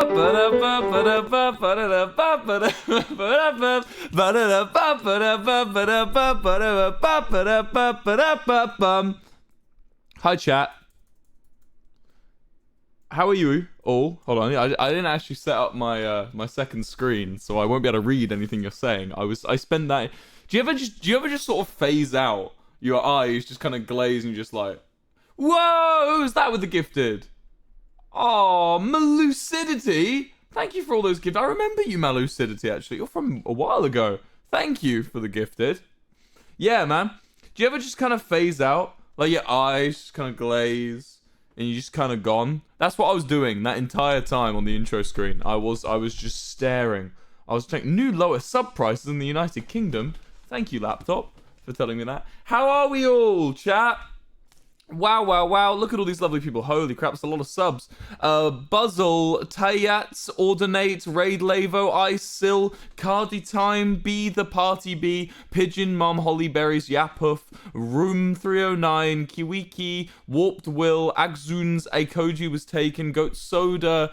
Hi chat. How are you all? Hold on, I didn't actually set up my my second screen, so I won't be able to read anything you're saying. I spent that. Do you ever just sort of phase out? Your eyes just kind of glaze and you're just like, whoa, who's that with the gifted? Oh, Malucidity. Thank you for all those gifts. I remember you, Malucidity, actually. You're from a while ago. Thank you for the gifted. Yeah, man. Do you ever just kind of phase out? Like your eyes just kind of glaze and you're just kind of gone? That's what I was doing that entire time on the intro screen. I was just staring. I was checking new lower sub prices in the United Kingdom. Thank you, laptop, for telling me that. How are we all, chat? Wow, wow, wow. Look at all these lovely people. Holy crap, it's a lot of subs. Buzzle, Tayats, Ordinate, Raid Lavo, Ice Sill, Cardi Time, Bee the Party Bee, Pigeon Mom, Hollyberries, Yapuff, Room 309, Kiwiki, Warped Will, Axuns, Akoji was taken, Goat Soda,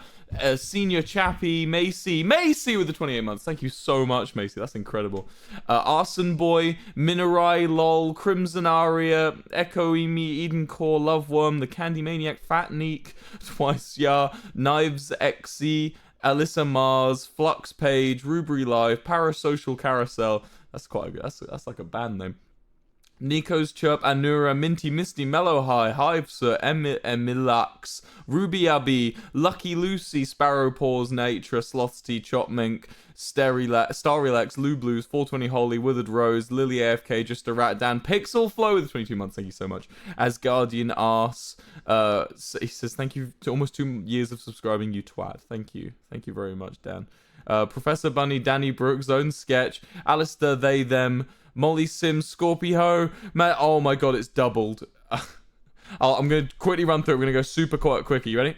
Senior Chappie, Macy with the 28 months. Thank you so much, Macy. That's incredible. Arson Boy, Minarai, Lol, Crimson Aria, Echo Emi, Eden Core, Loveworm, the Candy Maniac, Fat Neek, Twice Ya, Knives XC, Alyssa Mars, Flux Page, Rubery Live, Parasocial Carousel. That's quite a good. That's like a band name. Nico's Chirp, Anura, Minty, Misty, Mellow High, Hivesir, Emilax, Ruby Abbey, Lucky Lucy, Sparrow Paws, Nature, Slothsty, Chopmink, Starilex, Lou Blues, 420 Holy, Withered Rose, Lily AFK, Just a Rat, Dan, Pixel Flow with 22 months, thank you so much. Asgardian Arse, he says, thank you to almost 2 years of subscribing, you twat. Thank you very much, Dan. Professor Bunny, Danny Brooks, Zone Sketch, Alistair, They, Them, Molly Sims, Scorpio, man, oh my god, it's doubled. I'm going to quickly run through it. We're going to go super quick. Are you ready?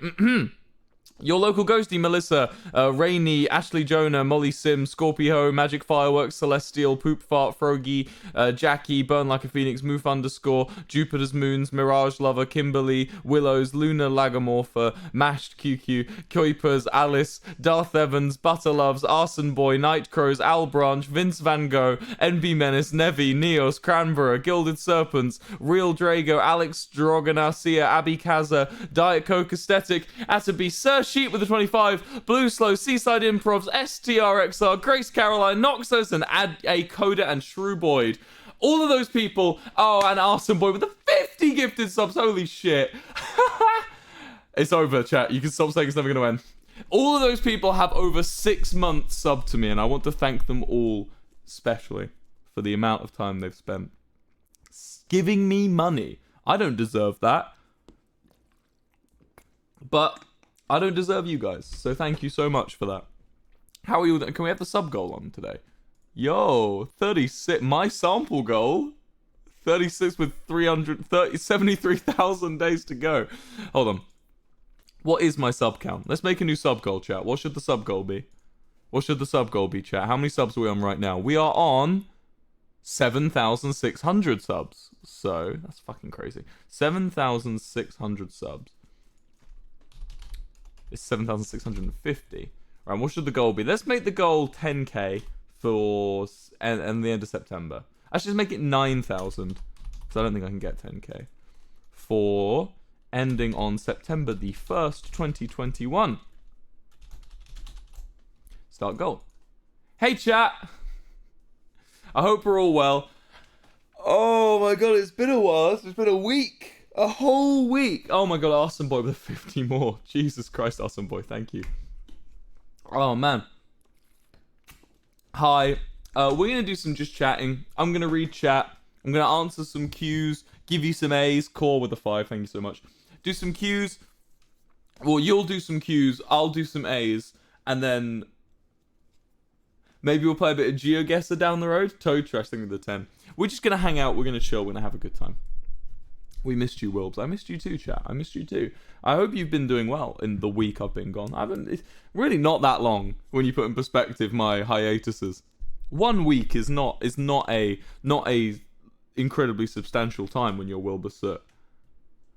Your local ghosty, Melissa, Rainy, Ashley Jonah, Molly Sim, Scorpio, Magic Fireworks, Celestial, Poop Fart, Frogy, Jackie, Burn Like a Phoenix, Moof _ Jupiter's Moons, Mirage Lover, Kimberly, Willows, Luna Lagomorpha, Mashed QQ, Kuipers, Alice, Darth Evans, Butterloves, Arson Boy, Night Crows, Al Branch, Vince Van Gogh, NB Menace, Nevi, Neos, Cranborough, Gilded Serpents, Real Drago, Alex Droganarcia, Abby Kaza, Diet Coke Aesthetic, Atabi, Sir Sheep with the 25, Blue Slow, Seaside Improvs, STRXR, Grace Caroline, Noxos, and A Coda and Shrew Boyd. All of those people, oh, and Arson Boy with the 50 gifted subs, holy shit. It's over, chat. You can stop saying it's never going to end. All of those people have over 6 months sub to me, and I want to thank them all, especially for the amount of time they've spent giving me money. I don't deserve that. But I don't deserve you guys, so thank you so much for that. How are you? Can we have the sub goal on today? Yo, 36. My sample goal, 36 with 73,000 days to go. Hold on. What is my sub count? Let's make a new sub goal, chat. What should the sub goal be? What should the sub goal be, chat? How many subs are we on right now? We are on 7,600 subs. So that's fucking crazy. 7,600 subs. It's 7,650. Right, what should the goal be? Let's make the goal 10k for and the end of September. Actually, let's make it 9,000. Because I don't think I can get 10k. For ending on September the 1st, 2021. Start goal. Hey, chat! I hope we're all well. Oh my god, it's been a while. It's been a week. A whole week. Oh my god, Arson Boy with 50 more. Jesus Christ, Arson Boy, thank you. Oh man. Hi. We're gonna do some just chatting. I'm gonna read chat. I'm gonna answer some Qs, give you some A's. Core with a 5, thank you so much. Do some Qs. Well, you'll do some Qs, I'll do some A's, and then maybe we'll play a bit of GeoGuessr down the road. Toad Trash thing with the 10. We're just gonna hang out, we're gonna chill, we're gonna have a good time. We missed you, Wilbs. I missed you too, chat. I missed you too. I hope you've been doing well in the week I've been gone. It's really not that long when you put in perspective my hiatuses. 1 week is not a incredibly substantial time when you're Wilbur Soot.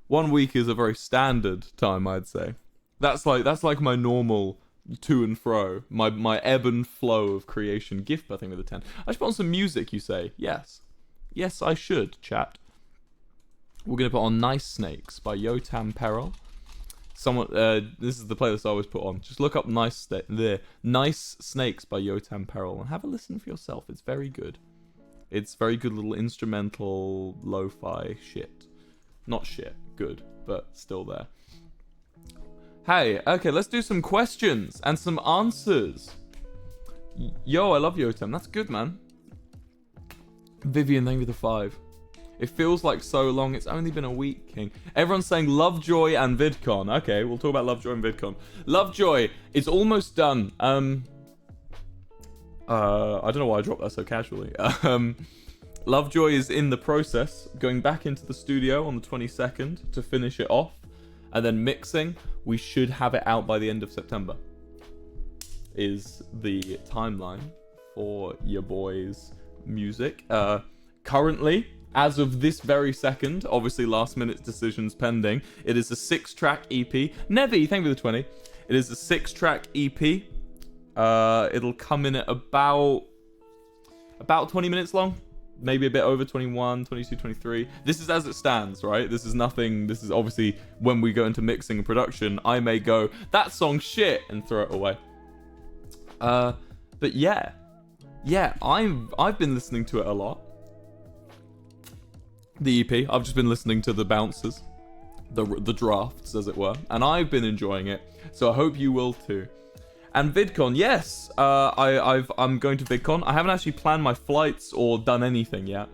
1 week is a very standard time, I'd say. That's like my normal to and fro. My ebb and flow of creation. Gift birthing with a 10. I should put on some music, you say? Yes. Yes, I should, chat. We're going to put on Nice Snakes by Yotam Peril. Someone, this is the playlist I always put on. Just look up Nice Snakes by Yotam Peril and have a listen for yourself. It's very good. It's very good little instrumental lo-fi shit. Not shit, good, but still there. Hey, okay, let's do some questions and some answers. Yo, I love Yotam. That's good, man. Vivian, thank you for the 5. It feels like so long. It's only been a week, King. Everyone's saying Lovejoy and VidCon. Okay, we'll talk about Lovejoy and VidCon. Lovejoy is almost done. I don't know why I dropped that so casually. Lovejoy is in the process, going back into the studio on the 22nd to finish it off. And then mixing. We should have it out by the end of September. Is the timeline for your boys' music. Currently, as of this very second, obviously last minute decisions pending, it is a 6-track EP. Nevi, thank you for the 20. It is a 6-track EP. It'll come in at about 20 minutes long. Maybe a bit over 21, 22, 23. This is as it stands, right? This is nothing. This is obviously when we go into mixing and production, I may go, that song's shit, and throw it away. But yeah, I've been listening to it a lot. The EP, I've just been listening to the bounces, the drafts, as it were, and I've been enjoying it. So I hope you will too. And VidCon, yes, I'm going to VidCon. I haven't actually planned my flights or done anything yet,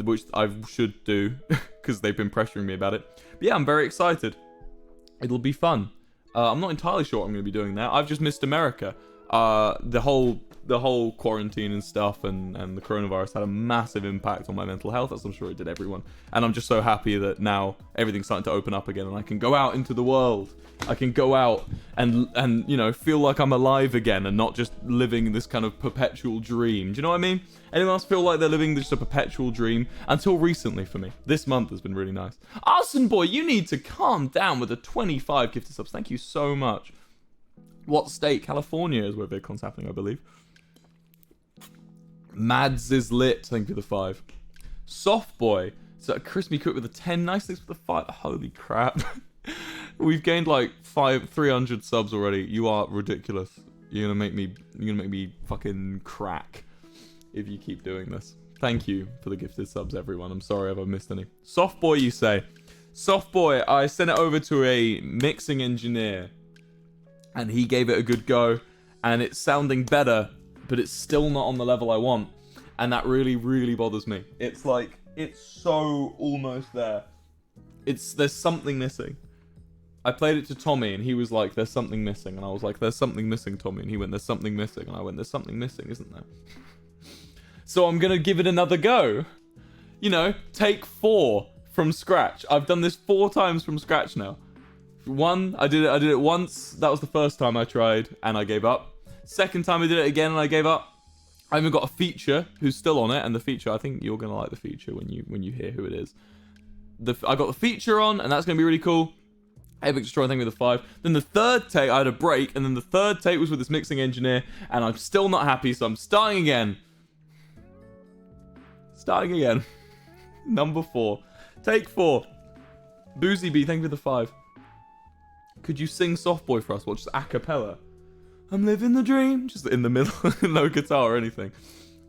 which I should do because they've been pressuring me about it. But yeah, I'm very excited. It'll be fun. I'm not entirely sure what I'm going to be doing there. I've just missed America. The whole quarantine and stuff and the coronavirus had a massive impact on my mental health, as I'm sure it did everyone. And I'm just so happy that now everything's starting to open up again and I can go out into the world. I can go out and you know, feel like I'm alive again and not just living this kind of perpetual dream. Do you know what I mean? Anyone else feel like they're living just a perpetual dream? Until recently for me. This month has been really nice. Arson Boy, you need to calm down with the 25 gifted subs. Thank you so much. What state? California is where VidCon's happening, I believe. Mads is lit. Thank you for the 5. Soft Boy. So a crispy cook with a 10. Nice things for the 5. Holy crap. We've gained like 300 subs already. You are ridiculous. You're gonna make me fucking crack if you keep doing this. Thank you for the gifted subs, everyone. I'm sorry if I missed any. Soft Boy, you say. Soft Boy, I sent it over to a mixing engineer and he gave it a good go and it's sounding better, but it's still not on the level I want. And that really, really bothers me. It's like, it's so almost there. There's something missing. I played it to Tommy and he was like, there's something missing. And I was like, there's something missing, Tommy. And he went, there's something missing. And I went, there's something missing, isn't there? So I'm going to give it another go. You know, take 4 from scratch. I've done this 4 times from scratch now. One, I did it once. That was the first time I tried and I gave up. Second time I did it again and I gave up. I even got a feature who's still on it. And the feature, I think you're going to like the feature when you hear who it is. I got the feature on and that's going to be really cool. Epic Destroy thing with a 5. Then the third take, I had a break. And then the third take was with this mixing engineer. And I'm still not happy, so I'm starting again. Number 4. Take 4. Boozy B, thank you for the 5. Could you sing Soft Boy for us? Well, just a cappella. I'm living the dream. Just in the middle. No guitar or anything.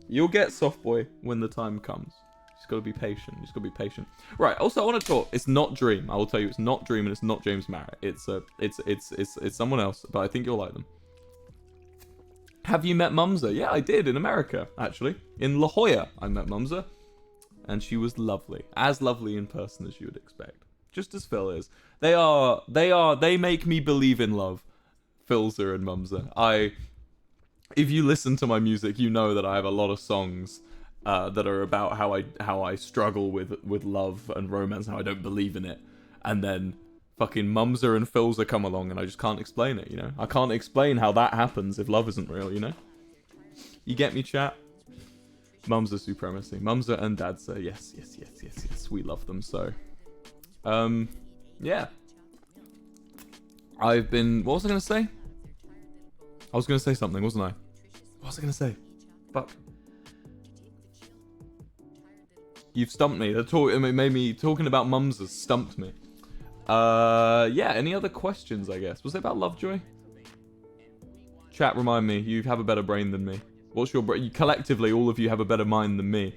You'll get Soft Boy when the time comes. Just gotta be patient. Right, also I want to talk. It's not Dream. I will tell you it's not Dream and it's not James Marriott. It's someone else, but I think you'll like them. Have you met Mumsa? Yeah, I did in America, actually. In La Jolla, I met Mumsa. And she was lovely. As lovely in person as you would expect. Just as Phil is. They make me believe in love. Philza and Mumsa. If you listen to my music, you know that I have a lot of songs that are about how I struggle with love and romance and how I don't believe in it. And then fucking Mumsa and Philza come along and I just can't explain it, you know? I can't explain how that happens if love isn't real, you know? You get me, chat? Mumsa supremacy. Mumsa and Dadsa. Yes. We love them so. Yeah. What was I going to say? I was gonna say something, wasn't I? What was I gonna say? Fuck. You've stumped me. It made me talking about mums has stumped me. Yeah. Any other questions? I guess was it about Lovejoy? Chat, remind me. You have a better brain than me. What's your brain? Collectively, all of you have a better mind than me.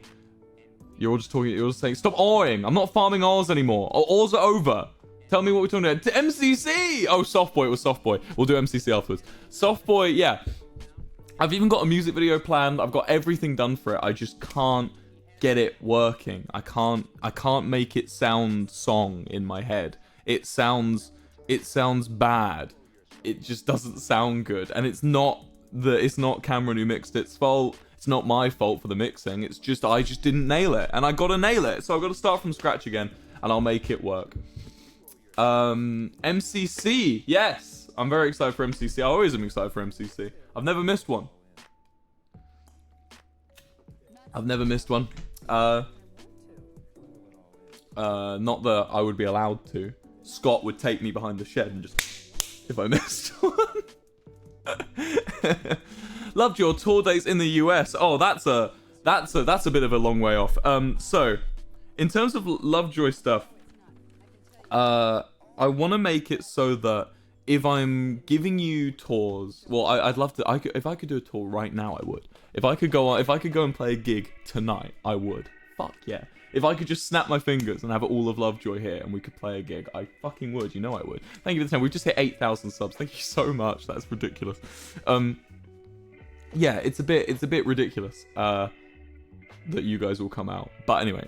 You're all just talking. You're all saying, "Stop awing! I'm not farming ores anymore. Ores are over. Tell me what we're talking about." MCC. Oh, Soft Boy. It was Soft Boy. We'll do MCC afterwards. Soft Boy. Yeah. I've even got a music video planned. I've got everything done for it. I just can't get it working. I can't make it sound song in my head. It sounds bad. It just doesn't sound good. And it's not Cameron who mixed it's fault. It's not my fault for the mixing. It's just I just didn't nail it. And I gotta nail it. So I've got to start from scratch again. And I'll make it work. MCC. Yes. I'm very excited for MCC. I always am excited for MCC. I've never missed one. Not that I would be allowed to. Scott would take me behind the shed and just if I missed one. Loved your tour dates in the US. Oh, that's a bit of a long way off. So in terms of Lovejoy stuff, I want to make it so that if I'm giving you tours, well, I'd love to. If I could do a tour right now, I would. If I could go and play a gig tonight, I would. Fuck yeah. If I could just snap my fingers and have all of Lovejoy here and we could play a gig, I fucking would. You know I would. Thank you for the time. We've just hit 8,000 subs. Thank you so much. That's ridiculous. Yeah, it's a bit ridiculous that you guys will come out. But anyway,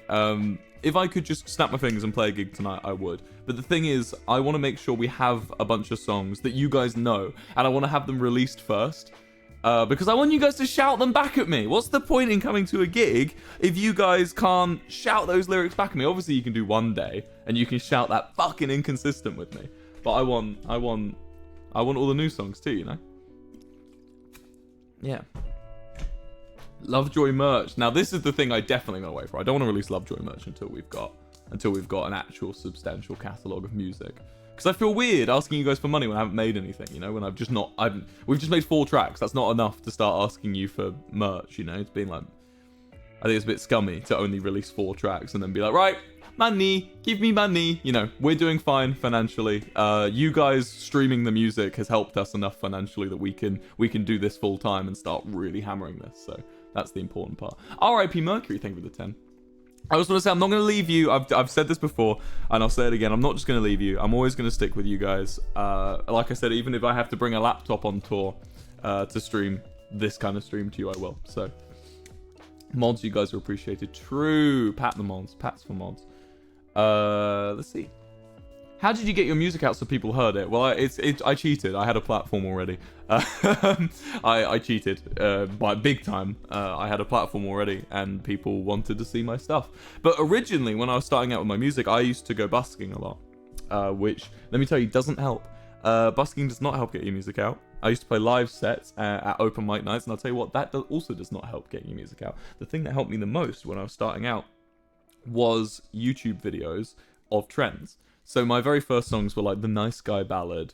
if I could just snap my fingers and play a gig tonight, I would. But the thing is, I want to make sure we have a bunch of songs that you guys know, and I want to have them released first. Because I want you guys to shout them back at me. What's the point in coming to a gig if you guys can't shout those lyrics back at me? Obviously, you can do one day, and you can shout that fucking inconsistent with me. But I want all the new songs too, you know? Yeah. Lovejoy merch. Now, this is the thing I definitely got away from. I don't want to release Lovejoy merch until we've got an actual substantial catalogue of music. Because I feel weird asking you guys for money when I haven't made anything, you know, when we've just made 4 tracks. That's not enough to start asking you for merch, you know. It's been like, I think it's a bit scummy to only release 4 tracks and then be like, right, money, give me money. You know, we're doing fine financially. You guys streaming the music has helped us enough financially that we can do this full time and start really hammering this. So that's the important part. R.I.P. Mercury, thank you for the 10. I just want to say I'm not going to leave you. I've said this before, and I'll say it again. I'm not just going to leave you. I'm always going to stick with you guys. Like I said, even if I have to bring a laptop on tour to stream this kind of stream to you, I will. So, mods, you guys are appreciated. True. Pat the mods. Pats for mods. Let's see. How did you get your music out so people heard it? Well, I cheated. I had a platform already. I cheated by big time. I had a platform already, and people wanted to see my stuff. But originally, when I was starting out with my music, I used to go busking a lot, which, let me tell you, doesn't help. Busking does not help get your music out. I used to play live sets at open mic nights, and I'll tell you what, that also does not help getting your music out. The thing that helped me the most when I was starting out was YouTube videos of trends. So my very first songs were like the Nice Guy Ballad,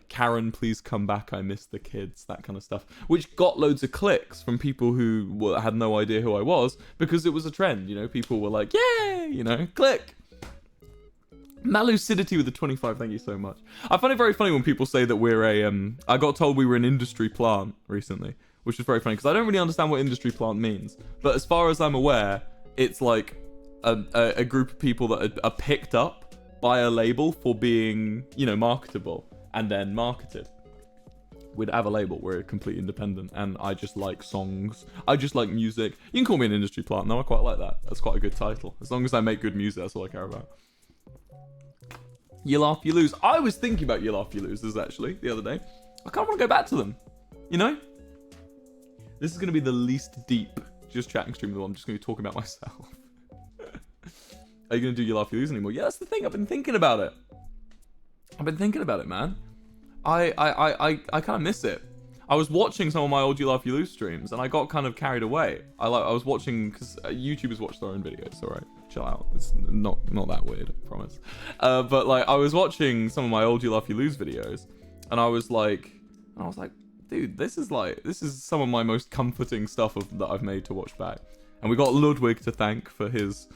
Karen, Please Come Back, I Miss the Kids, that kind of stuff, which got loads of clicks from people who had no idea who I was because it was a trend, you know, people were like, yay, you know, click. Malucidity with the 25, thank you so much. I find it very funny when people say that we're I got told we were an industry plant recently, which was very funny because I don't really understand what industry plant means, but as far as I'm aware, it's like a group of people that are picked up by a label for being, you know, marketable and then marketed. We'd have a label, we're completely independent, and I just like songs, I just like music. You can call me an industry plant, no, I quite like that. That's quite a good title. As long as I make good music, that's all I care about. You Laugh, You Lose. I was thinking about You Laugh, You Lose actually the other day. I kind of want to go back to them, you know? This is going to be the least deep just chatting stream of the one. I'm just going to be talking about myself. Are you going to do You Laugh, You Lose anymore? Yeah, that's the thing. I've been thinking about it. Man. I kind of miss it. I was watching some of my old You Laugh, You Lose streams, and I got kind of carried away. I was watching, because YouTubers watch their own videos, alright? Chill out. It's not that weird, I promise. But like, I was watching some of my old You Laugh, You Lose videos, and I was like, dude, this is some of my most comforting stuff that I've made to watch back. And we got Ludwig to thank for his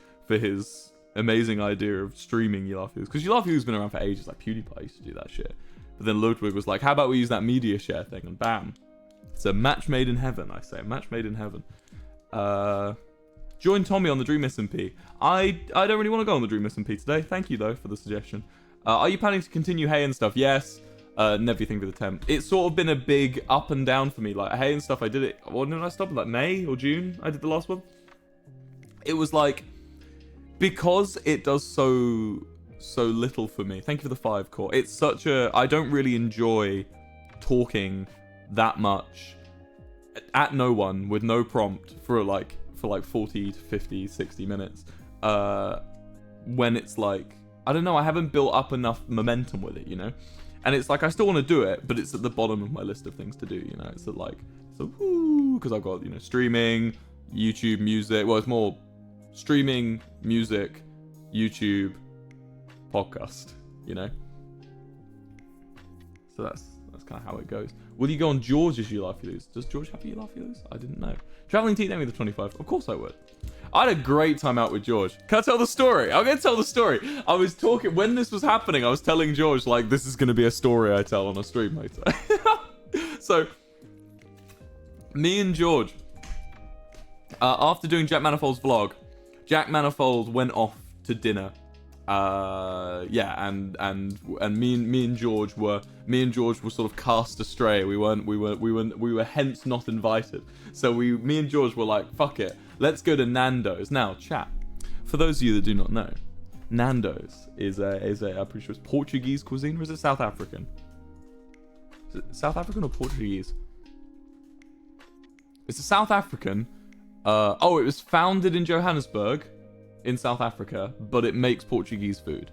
amazing idea of streaming You Laugh You Lose, because You Laugh You Lose has been around for ages. Like PewDiePie used to do that shit, but then Ludwig was like, how about we use that media share thing, and bam, it's a match made in heaven. I say, a match made in heaven. Join Tommy on the Dream SMP. I don't really want to go on the Dream SMP today. Thank you though for the suggestion. Are you planning to continue Hay and stuff? Yes. Never think with attempt. It's sort of been a big up and down for me. Like Hay and stuff, I did it. When did I stop? Like May or June? I did the last one. It was like, because it does so little for me. Thank you for the 5 core. It's such a, I don't really enjoy talking that much at no one with no prompt for like 40 to 50, 60 minutes. When it's like, I don't know, I haven't built up enough momentum with it, you know? And it's like, I still want to do it, but it's at the bottom of my list of things to do, you know? It's at like, so woo, because I've got, you know, streaming, YouTube, music. Well, it's more streaming, music, YouTube, podcast, you know? So that's kind of how it goes. Will you go on George's You Laugh You Lose? Does George have You Laugh You Lose? I didn't know. Traveling Tea with the 25. Of course I would. I had a great time out with George. Can I tell the story? I'm going to tell the story. I was talking, when this was happening, I was telling George, like, this is going to be a story I tell on a stream later. So, me and George, after doing Jack Manifold's vlog, Jack Manifold went off to dinner. Yeah, and me and George were sort of cast astray. We were hence not invited. So me and George were like, fuck it, let's go to Nando's. Now, chat, for those of you that do not know, Nando's is a I'm pretty sure it's Portuguese cuisine, or is it South African? Is it South African or Portuguese? It's a South African. Oh, it was founded in Johannesburg, in South Africa, but it makes Portuguese food.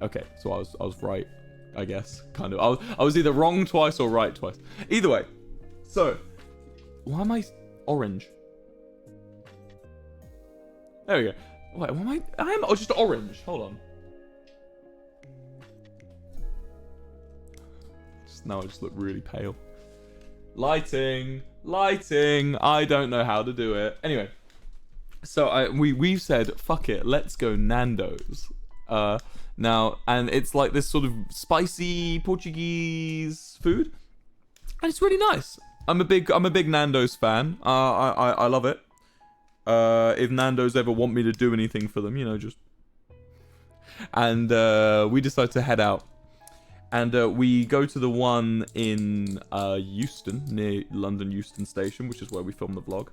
Okay, so I was right, I guess, kind of. I was either wrong twice or right twice. Either way, so why am I orange? There we go. Wait, why am I am just orange. Hold on. Now I just look really pale. Lighting. I don't know how to do it. Anyway. So we've said, fuck it, let's go Nando's. Now, and it's like this sort of spicy Portuguese food, and it's really nice. I'm a big Nando's fan. I love it. If Nando's ever want me to do anything for them, you know, just. And we decide to head out, and we go to the one in Euston, near London Euston Station, which is where we filmed the vlog.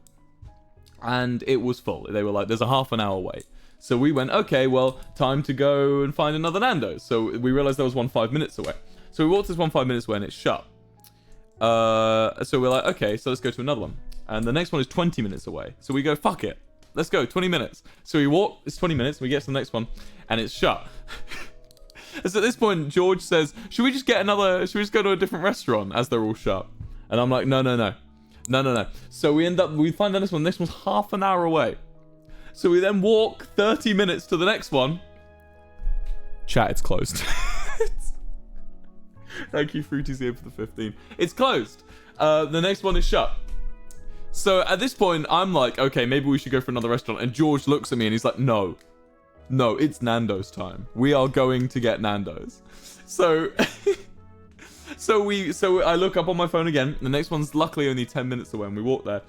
And it was full. They were like, there's a half an hour wait. So we went, okay, well, time to go and find another Nando's. So we realized there was one 5 minutes away. So we walked this one 5 minutes away and it's shut. So we're like, okay, so let's go to another one. And the next one is 20 minutes away. So we go, fuck it, let's go, 20 minutes. So we walk, it's 20 minutes, we get to the next one and it's shut. So at this point, George says, should we just go to a different restaurant as they're all shut? And I'm like, no. So we find out this one's half an hour away. So we then walk 30 minutes to the next one. Chat, it's closed. Thank you, Fruity's here for the 15. It's closed. The next one is shut. So at this point, I'm like, okay, maybe we should go for another restaurant. And George looks at me and he's like, no, it's Nando's time. We are going to get Nando's. So... So I look up on my phone again. The next one's luckily only 10 minutes away, and we walk there.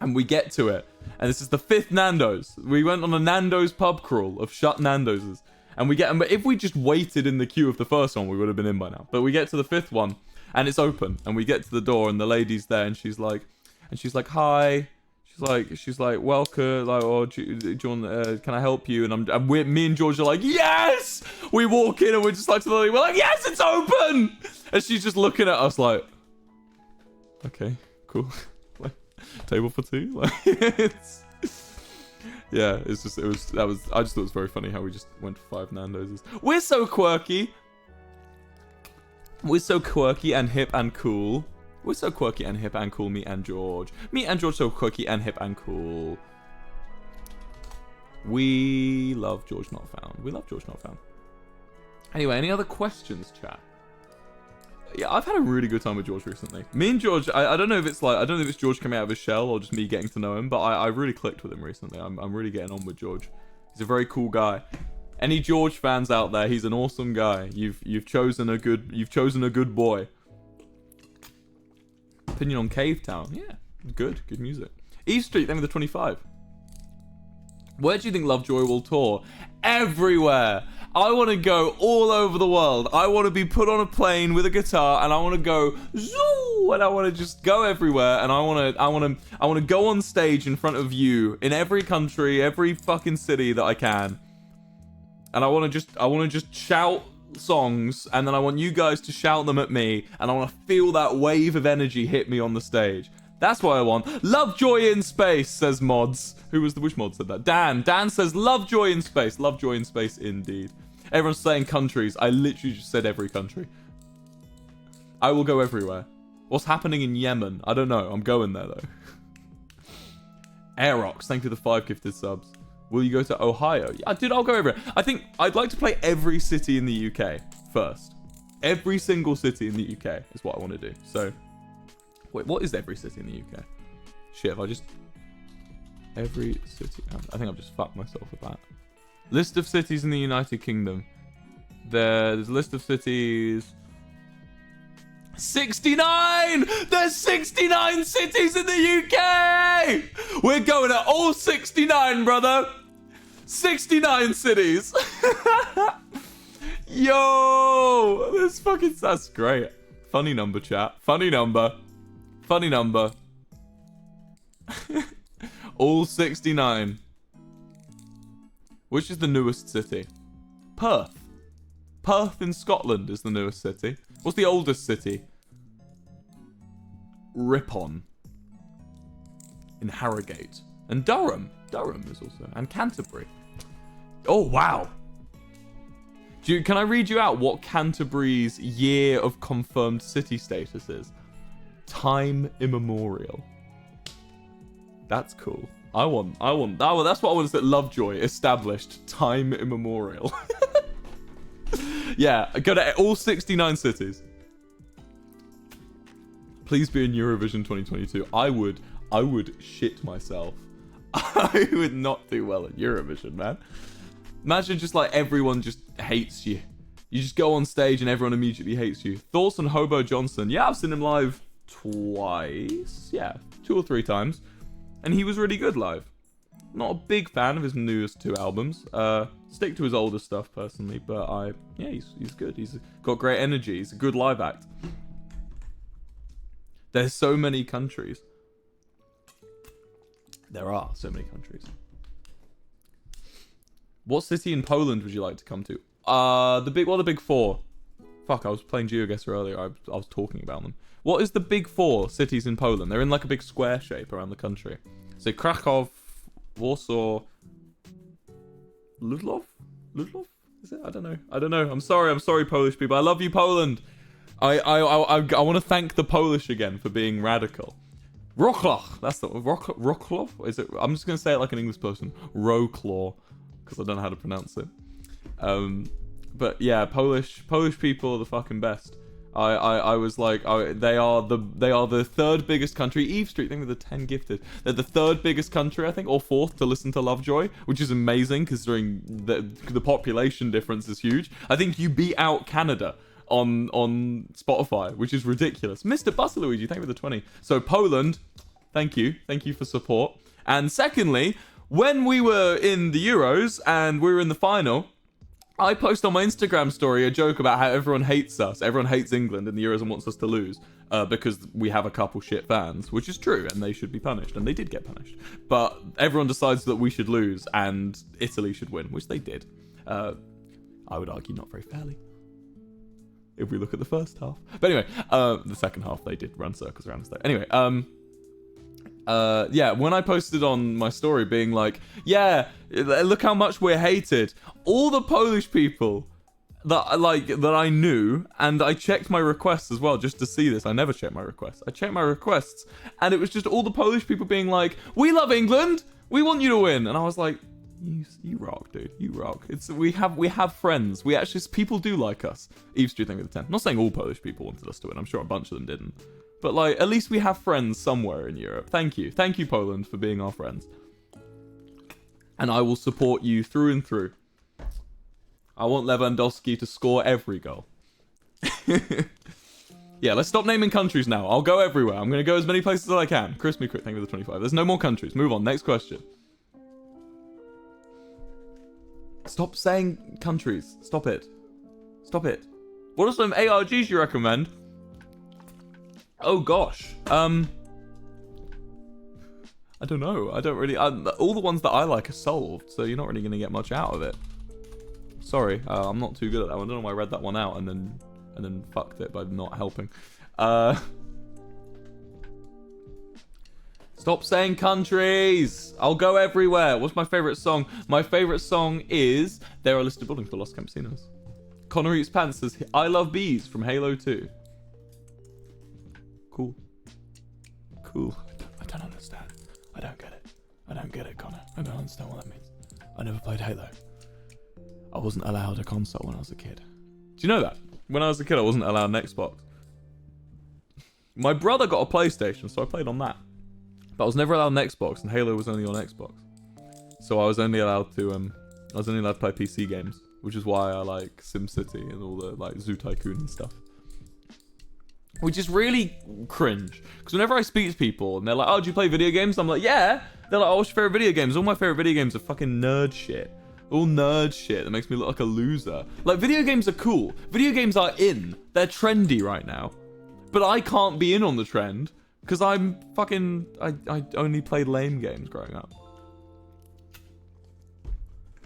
And we get to it. And this is the 5th Nando's. We went on a Nando's pub crawl of shut Nando's. And we get them. But if we just waited in the queue of the first one, we would have been in by now. But we get to the 5th one, and it's open. And we get to the door, and the lady's there, and she's like, hi. She's like, welcome. Like, oh, do you want, can I help you? And me and George are like, yes! We walk in, and we're just like to the lady, we're like, yes, it's open! And she's just looking at us like, okay, cool. Like, table for 2. Like, it's, yeah, I just thought it was very funny how we just went for 5 Nando's. We're so quirky. We're so quirky and hip and cool. We're so quirky and hip and cool, me and George. Me and George so quirky and hip and cool. We love George Not Found. We love George Not Found. Anyway, any other questions, chat? Yeah, I've had a really good time with George recently. Me and George, I don't know if it's like, I don't know if it's George coming out of his shell or just me getting to know him, but I really clicked with him recently. I'm really getting on with George. He's a very cool guy. Any George fans out there, he's an awesome guy. You've chosen a good boy. Opinion on Cave Town. Yeah, good music. Eve Street, then with the 25. Where do you think Lovejoy will tour? Everywhere. I want to go all over the world. I want to be put on a plane with a guitar, and I want to go zoo, and I want to just go everywhere, and I want to go on stage in front of you in every country, every fucking city that I can, and I want to just shout songs, and then I want you guys to shout them at me, and I want to feel that wave of energy hit me on the stage. That's what I want. Lovejoy in space, says Mods. Which mod said that? Dan says Lovejoy in space. Lovejoy in space, indeed. Everyone's saying countries. I literally just said every country. I will go everywhere. What's happening in Yemen? I don't know. I'm going there, though. Aerox, thank you for the 5 gifted subs. Will you go to Ohio? Yeah, dude, I'll go everywhere. I think I'd like to play every city in the UK first. Every single city in the UK is what I want to do. So... Wait, what is every city in the UK? Shit, if I just... Every city... I think I've just fucked myself with that. List of cities in the United Kingdom. There's a list of cities... 69! There's 69 cities in the UK! We're going at all 69, brother! 69 cities! Yo! That's great. Funny number, chat. Funny number. Funny number. All 69. Which is the newest city? Perth. Perth in Scotland is the newest city. What's the oldest city? Ripon. In Harrogate. And Durham. Durham is also. And Canterbury. Oh, wow. Can I read you out what Canterbury's year of confirmed city status is? Time immemorial. That's cool. I want that. That's what I want to say. Lovejoy established time immemorial. Yeah, go to all 69 cities. Please be in Eurovision 2022. I would shit myself. I would not do well at Eurovision, man. Imagine just like everyone just hates you. You just go on stage and everyone immediately hates you. Thoughts on Hobo Johnson? Yeah, I've seen him live twice. Yeah, 2 or 3 times. And he was really good live. Not a big fan of his newest 2 albums. Stick to his older stuff personally, but he's good. He's got great energy. He's a good live act. There's so many countries. There are so many countries. What city in Poland would you like to come to? The big 4. Fuck, I was playing GeoGuessr earlier. I was talking about them. What is the big 4 cities in Poland? They're in like a big square shape around the country. So Krakow, Warsaw, Ludlow? Ludlow? Is it? I don't know. I'm sorry, Polish people. I love you, Poland. I want to thank the Polish again for being radical. Wrocław. That's the Wrocław. Is it? I'm just gonna say it like an English person. Wrocław, because I don't know how to pronounce it. But yeah, Polish people are the fucking best. I was like, they are the 3rd biggest country. Eve Street, I think they're the 10 gifted. They're the 3rd biggest country, I think, or 4th to listen to Lovejoy, which is amazing considering the population difference is huge. I think you beat out Canada on Spotify, which is ridiculous. Mr. Busterluigi, thank you for the 20. So Poland, thank you for support. And secondly, when we were in the Euros and we were in the final, I post on my Instagram story a joke about how everyone hates us. Everyone hates England in the Euros and wants us to lose because we have a couple shit fans, which is true, and they should be punished, and they did get punished. But everyone decides that we should lose and Italy should win, which they did. I would argue not very fairly, if we look at the first half. But anyway, the second half they did run circles around us though. Anyway, yeah, when I posted on my story being like, yeah, look how much we're hated, all the Polish people that I knew, and I checked my requests as well just to see this. I never check my requests. I checked my requests, and it was just all the Polish people being like, we love England, we want you to win. And I was like, You rock, dude. You rock. We have friends. We actually, people do like us. Eve Street, thank you for the 10. I'm not saying all Polish people wanted us to win. I'm sure a bunch of them didn't. But like, at least we have friends somewhere in Europe. Thank you. Thank you, Poland, for being our friends. And I will support you through and through. I want Lewandowski to score every goal. Yeah, let's stop naming countries now. I'll go everywhere. I'm going to go as many places as I can. Chris Me Crit, thank you for the 25. There's no more countries. Move on. Next question. Stop saying countries. Stop it. Stop it. What are some ARGs you recommend? Oh, gosh. I don't know. I don't really... all the ones that I like are solved, so you're not really going to get much out of it. Sorry. I'm not too good at that one. I don't know why I read that one out and then fucked it by not helping. Stop saying countries! I'll go everywhere. What's my favourite song? My favourite song is There Are Listed Buildings for Lost Campesinos. Connor Eats Pants says I Love Bees from Halo 2. Cool. Cool. I don't understand. I don't get it. I don't get it, Connor. I don't understand what that means. I never played Halo. I wasn't allowed a console when I was a kid. Do you know that? When I was a kid, I wasn't allowed an Xbox. My brother got a PlayStation, so I played on that. But I was never allowed an Xbox, and Halo was only on Xbox. So I was only allowed to play PC games, which is why I like SimCity and all the like Zoo Tycoon and stuff. Which is really cringe, because whenever I speak to people and they're like, "Oh, do you play video games?" I'm like, "Yeah." They're like, "Oh, what's your favorite video games?" All my favorite video games are fucking nerd shit. All nerd shit that makes me look like a loser. Like, video games are cool. Video games are in. They're trendy right now. But I can't be in on the trend because I'm fucking... I only played lame games growing up.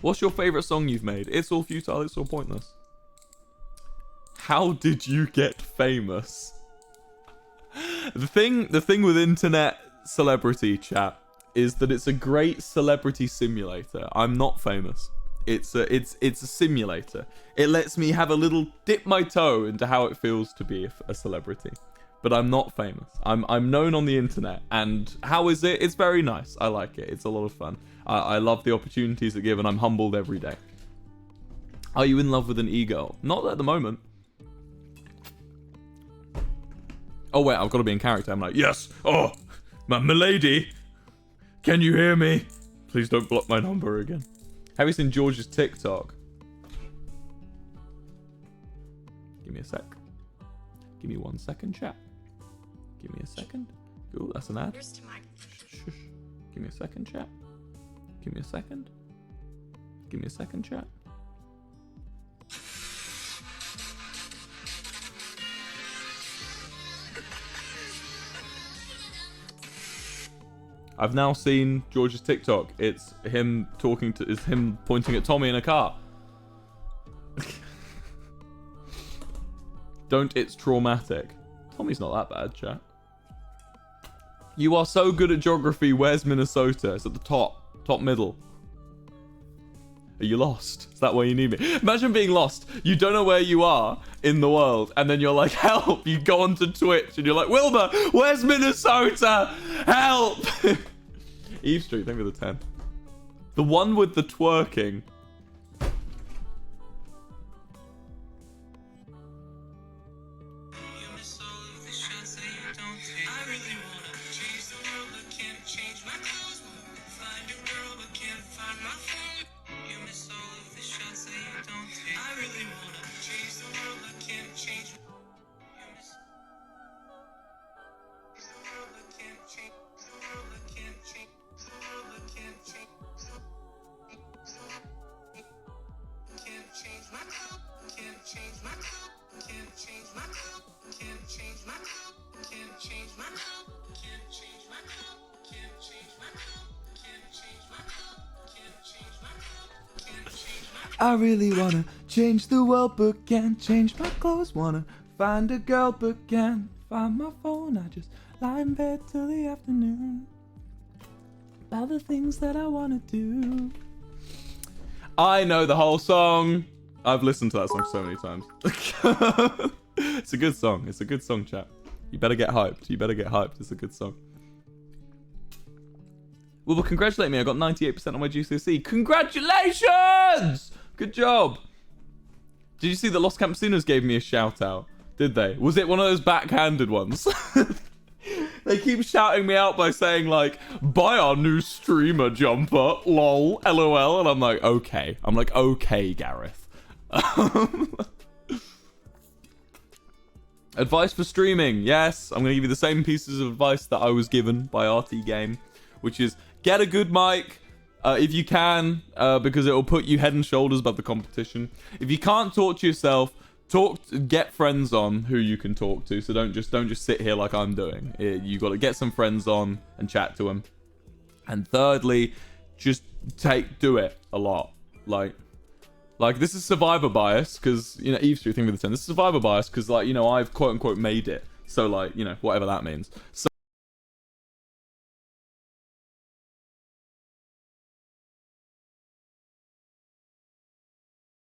What's your favorite song you've made? It's all futile, it's all pointless. How did you get famous? The thing with internet celebrity chat is that it's a great celebrity simulator. I'm not famous. It's a simulator. It lets me have a little dip my toe into how it feels to be a celebrity. But I'm not famous. I'm known on the internet. And how is it? It's very nice. I like it. It's a lot of fun. I love the opportunities it gives, and I'm humbled every day. Are you in love with an e-girl? Not at the moment. Oh wait, I've got to be in character. I'm like, yes. Oh, my milady. Can you hear me? Please don't block my number again. Have you seen George's TikTok? Give me a sec. Give me 1 second, chat. Give me a second. Ooh, that's an ad. Shush. Give me a second, chat. Give me a second. Give me a second, chat. I've now seen George's TikTok. It's him him pointing at Tommy in a car. Don't, it's traumatic. Tommy's not that bad, chat. You are so good at geography. Where's Minnesota? It's at the top middle. Are you lost? Is that where you need me? Imagine being lost. You don't know where you are in the world, and then you're like, help! You go onto Twitch, and you're like, Wilbur, where's Minnesota? Help! Eve Street, thank you for the 10. The one with the twerking. I really wanna change the world, but can't change my clothes. Wanna find a girl, but can't find my phone. I just lie in bed till the afternoon about the things that I wanna do. I know the whole song. I've listened to that song so many times. It's a good song. It's a good song, chat. You better get hyped. You better get hyped. It's a good song. Wilbur, congratulate me. I got 98% on my GCSE. Congratulations! Good job. Did you see that Los Campesinos gave me a shout out? Did they? Was it one of those backhanded ones? They keep shouting me out by saying, like, buy our new streamer jumper, lol, LOL. And I'm like, okay. I'm like, okay, Gareth. Advice for streaming. Yes, I'm going to give you the same pieces of advice that I was given by RT Game, which is get a good mic if you can, because it will put you head and shoulders above the competition. If you can't talk to yourself, get friends on who you can talk to. So don't just sit here like I'm doing. You got to get some friends on and chat to them. And thirdly, just do it a lot. Like this is survivor bias, because, you know, Eve's thing with the 10. This is survivor bias because, like, you know, I've quote unquote made it. So, like, you know, whatever that means. So